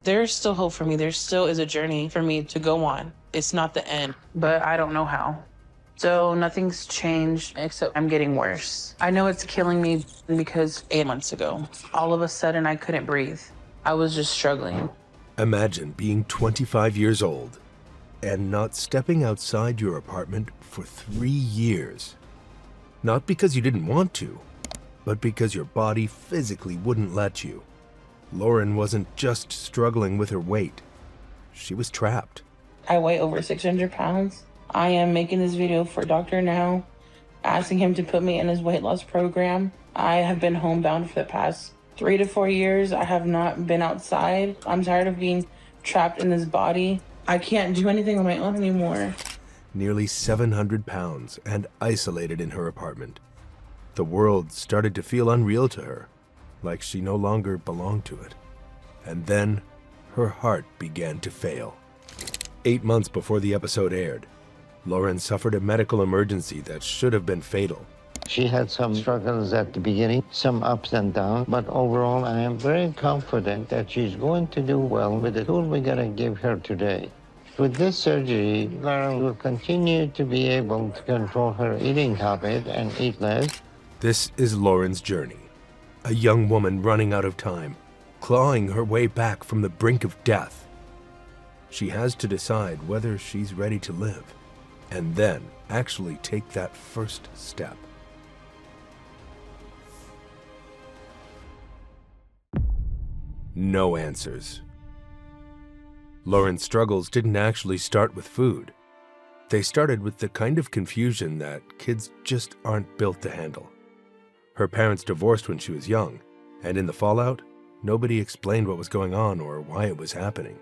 There's still hope for me. There still is a journey for me to go on. It's not the end, but I don't know how. So nothing's changed except I'm getting worse. I know it's killing me because 8 months ago, all of a sudden I couldn't breathe. I was just struggling. Imagine being 25 years old and not stepping outside your apartment for 3 years. Not because you didn't want to, but because your body physically wouldn't let you. Lauren wasn't just struggling with her weight. She was trapped. I weigh over 600 pounds. I am making this video for Doctor now, asking him to put me in his weight loss program. I have been homebound for the past 3 to 4 years. I have not been outside. I'm tired of being trapped in this body. I can't do anything on my own anymore. Nearly 700 pounds and isolated in her apartment. The world started to feel unreal to her, like she no longer belonged to it. And then her heart began to fail. 8 months before the episode aired, Lauren suffered a medical emergency that should have been fatal. She had some struggles at the beginning, some ups and downs, but overall I am very confident that she's going to do well with the tool we're going to give her today. With this surgery, Lauren will continue to be able to control her eating habit and eat less. This is Lauren's journey. A young woman running out of time, clawing her way back from the brink of death. She has to decide whether she's ready to live, and then actually take that first step. No answers. Lauren's struggles didn't actually start with food. They started with the kind of confusion that kids just aren't built to handle. Her parents divorced when she was young, and in the fallout, nobody explained what was going on or why it was happening.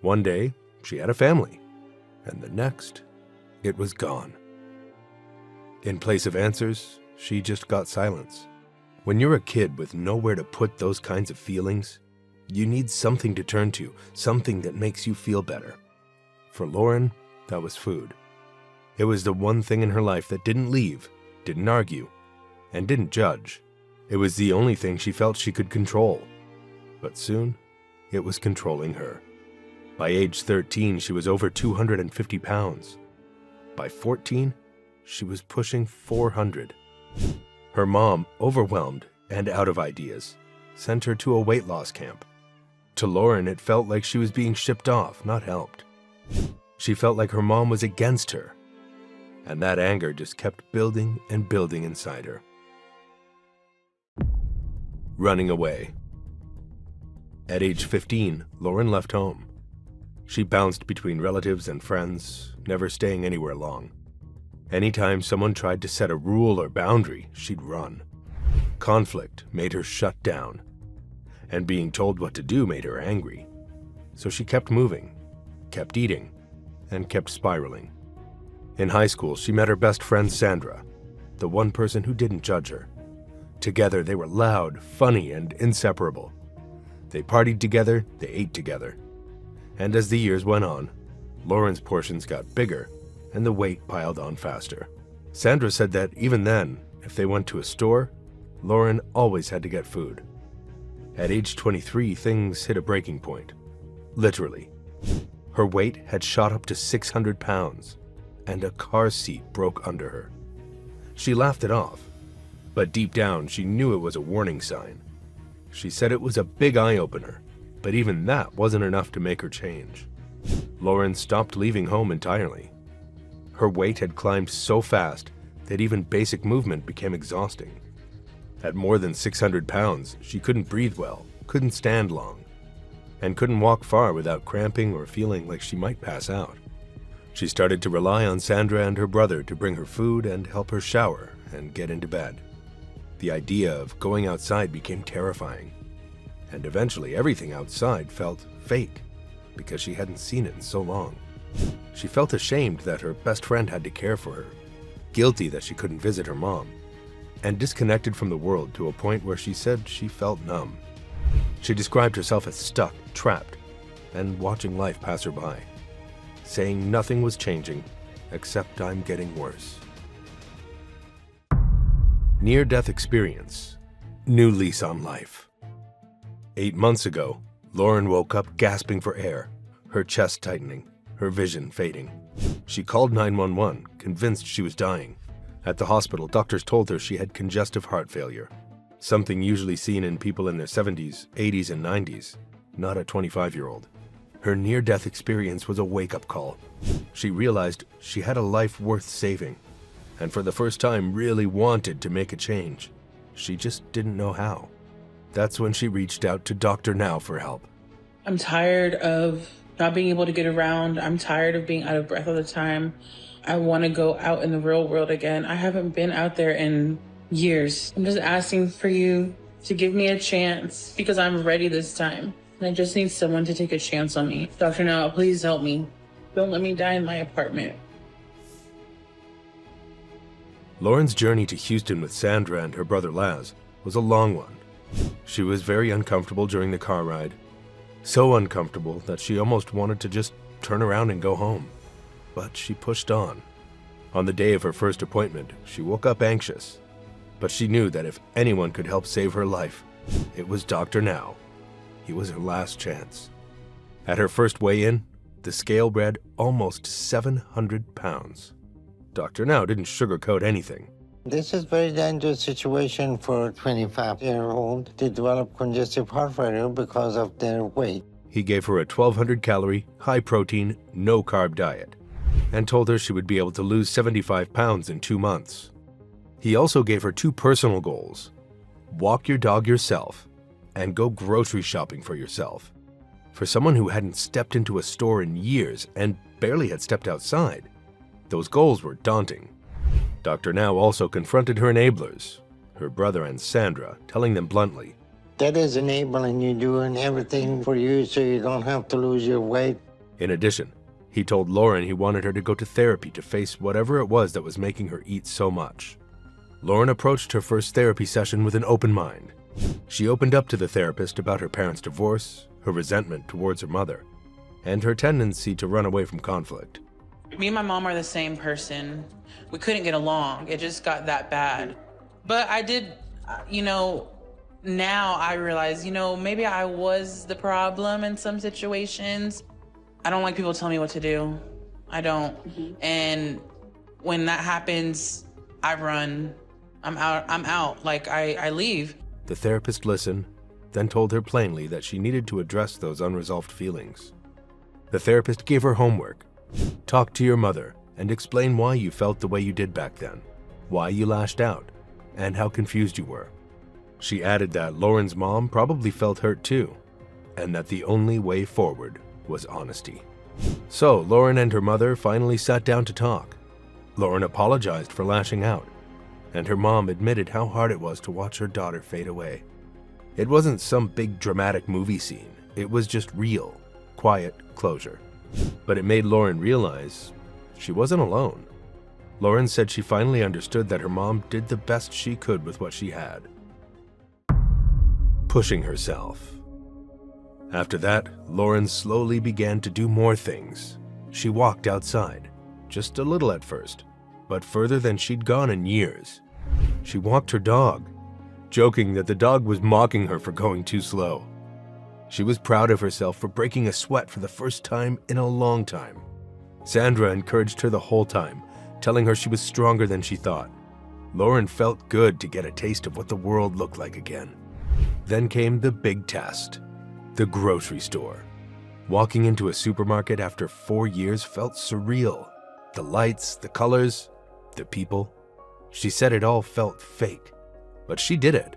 One day, she had a family, and the next, it was gone. In place of answers, she just got silence. When you're a kid with nowhere to put those kinds of feelings, you need something to turn to, something that makes you feel better. For Lauren, that was food. It was the one thing in her life that didn't leave, didn't argue, and didn't judge. It was the only thing she felt she could control. But soon, it was controlling her. By age 13, she was over 250 pounds. By 14, she was pushing 400. Her mom, overwhelmed and out of ideas, sent her to a weight loss camp. To Lauren, it felt like she was being shipped off, not helped. She felt like her mom was against her, and that anger just kept building and building inside her. Running away. At age 15, Lauren left home. She bounced between relatives and friends, never staying anywhere long. Anytime someone tried to set a rule or boundary, she'd run. Conflict made her shut down, and being told what to do made her angry. So she kept moving, kept eating, and kept spiraling. In high school, she met her best friend Sandra, the one person who didn't judge her. Together, they were loud, funny, and inseparable. They partied together, they ate together. And as the years went on, Lauren's portions got bigger, and the weight piled on faster. Sandra said that even then, if they went to a store, Lauren always had to get food. At age 23, things hit a breaking point. Literally. Her weight had shot up to 600 pounds, and a car seat broke under her. She laughed it off, but deep down she knew it was a warning sign. She said it was a big eye-opener, but even that wasn't enough to make her change. Lauren stopped leaving home entirely. Her weight had climbed so fast that even basic movement became exhausting. At more than 600 pounds, she couldn't breathe well, couldn't stand long, and couldn't walk far without cramping or feeling like she might pass out. She started to rely on Sandra and her brother to bring her food and help her shower and get into bed. The idea of going outside became terrifying, and eventually everything outside felt fake because she hadn't seen it in so long. She felt ashamed that her best friend had to care for her, guilty that she couldn't visit her mom, and disconnected from the world to a point where she said she felt numb. She described herself as stuck, trapped, and watching life pass her by, saying nothing was changing except I'm getting worse. Near-death experience, new lease on life. 8 months ago, Lauren woke up gasping for air, her chest tightening, her vision fading. She called 911, convinced she was dying. At the hospital, doctors told her she had congestive heart failure, something usually seen in people in their 70s, 80s, and 90s, not a 25-year-old. Her near-death experience was a wake-up call. She realized she had a life worth saving, and for the first time really wanted to make a change. She just didn't know how. That's when she reached out to Dr. Now for help. I'm tired of not being able to get around. I'm tired of being out of breath all the time. I want to go out in the real world again. I haven't been out there in years. I'm just asking for you to give me a chance because I'm ready this time. And I just need someone to take a chance on me. Dr. Now, please help me. Don't let me die in my apartment. Lauren's journey to Houston with Sandra and her brother Laz was a long one. She was very uncomfortable during the car ride. So uncomfortable that she almost wanted to just turn around and go home. But she pushed on. On the day of her first appointment, she woke up anxious. But she knew that if anyone could help save her life, it was Dr. Now. He was her last chance. At her first weigh-in, the scale read almost 700 pounds. Dr. Now didn't sugarcoat anything. This is a very dangerous situation for a 25-year-old to develop congestive heart failure because of their weight. He gave her a 1,200-calorie, high-protein, no-carb diet and told her she would be able to lose 75 pounds in 2 months. He also gave her 2 personal goals: walk your dog yourself and go grocery shopping for yourself. For someone who hadn't stepped into a store in years and barely had stepped outside, those goals were daunting. Dr. Now also confronted her enablers, her brother and Sandra, telling them bluntly, That is enabling you doing everything for you so you don't have to lose your weight. In addition, he told Lauren he wanted her to go to therapy to face whatever it was that was making her eat so much. Lauren approached her first therapy session with an open mind. She opened up to the therapist about her parents' divorce, her resentment towards her mother, and her tendency to run away from conflict. Me and my mom are the same person. We couldn't get along. It just got that bad. But I did, now I realize, maybe I was the problem in some situations. I don't like people telling me what to do. I don't. Mm-hmm. And when that happens, I run. I'm out. Like, I leave. The therapist listened, then told her plainly that she needed to address those unresolved feelings. The therapist gave her homework. Talk to your mother and explain why you felt the way you did back then, why you lashed out, and how confused you were. She added that Lauren's mom probably felt hurt too, and that the only way forward was honesty. So Lauren and her mother finally sat down to talk. Lauren apologized for lashing out, and her mom admitted how hard it was to watch her daughter fade away. It wasn't some big dramatic movie scene. It was just real, quiet closure. But it made Lauren realize she wasn't alone. Lauren said she finally understood that her mom did the best she could with what she had. Pushing herself. After that, Lauren slowly began to do more things. She walked outside, just a little at first, but further than she'd gone in years. She walked her dog, joking that the dog was mocking her for going too slow. She was proud of herself for breaking a sweat for the first time in a long time. Sandra encouraged her the whole time, telling her she was stronger than she thought. Lauren felt good to get a taste of what the world looked like again. Then came the big test, the grocery store. Walking into a supermarket after 4 years felt surreal. The lights, the colors, the people. She said it all felt fake, but she did it.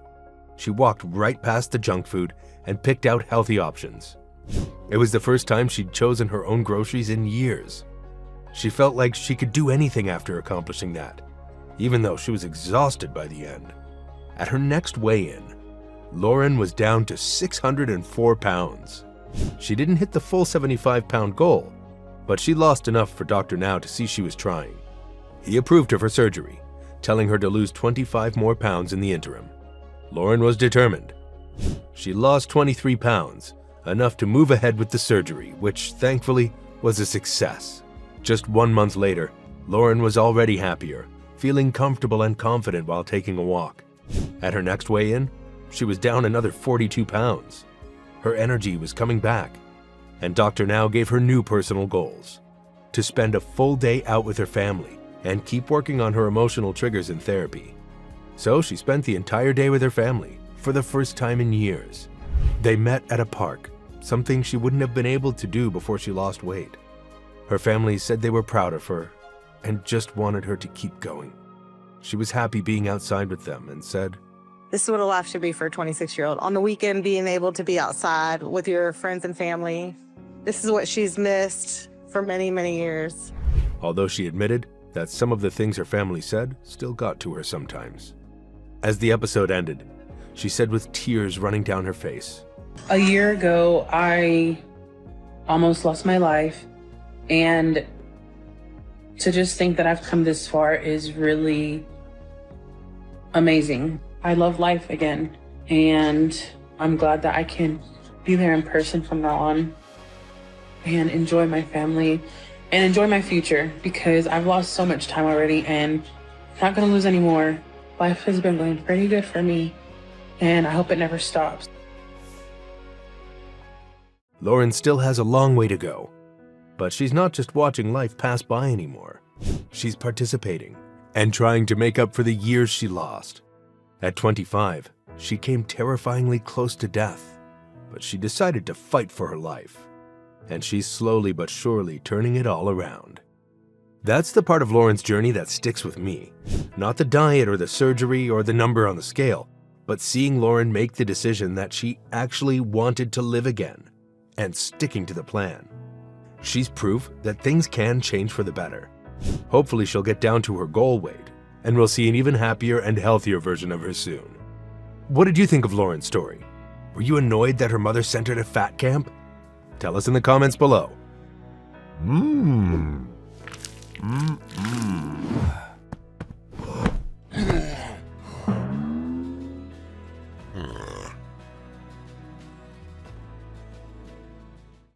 She walked right past the junk food and picked out healthy options. It was the first time she'd chosen her own groceries in years. She felt like she could do anything after accomplishing that, even though she was exhausted by the end. At her next weigh-in, Lauren was down to 604 pounds. She didn't hit the full 75-pound goal, but she lost enough for Dr. Now to see she was trying. He approved of her surgery, telling her to lose 25 more pounds in the interim. Lauren was determined. She lost 23 pounds, enough to move ahead with the surgery, which thankfully was a success. Just 1 month later, Lauren was already happier, feeling comfortable and confident while taking a walk. At her next weigh-in, she was down another 42 pounds. Her energy was coming back, and Dr. Now gave her new personal goals: to spend a full day out with her family and keep working on her emotional triggers in therapy. So she spent the entire day with her family for the first time in years. They met at a park, something she wouldn't have been able to do before she lost weight. Her family said they were proud of her and just wanted her to keep going. She was happy being outside with them and said, "This is what a life should be for a 26-year-old. On the weekend, being able to be outside with your friends and family. This is what she's missed for many, many years." Although she admitted that some of the things her family said still got to her sometimes. As the episode ended, she said with tears running down her face, A year ago, I almost lost my life, and to just think that I've come this far is really amazing. I love life again, and I'm glad that I can be there in person from now on and enjoy my family and enjoy my future, because I've lost so much time already and I'm not gonna lose any more. Life has been going pretty good for me, and I hope it never stops. Lauren still has a long way to go, but she's not just watching life pass by anymore. She's participating and trying to make up for the years she lost. At 25, she came terrifyingly close to death, but she decided to fight for her life, and she's slowly but surely turning it all around. That's the part of Lauren's journey that sticks with me. Not the diet or the surgery or the number on the scale, but seeing Lauren make the decision that she actually wanted to live again and sticking to the plan. She's proof that things can change for the better. Hopefully she'll get down to her goal weight, and we'll see an even happier and healthier version of her soon. What did you think of Lauren's story? Were you annoyed that her mother sent her to fat camp? Tell us in the comments below.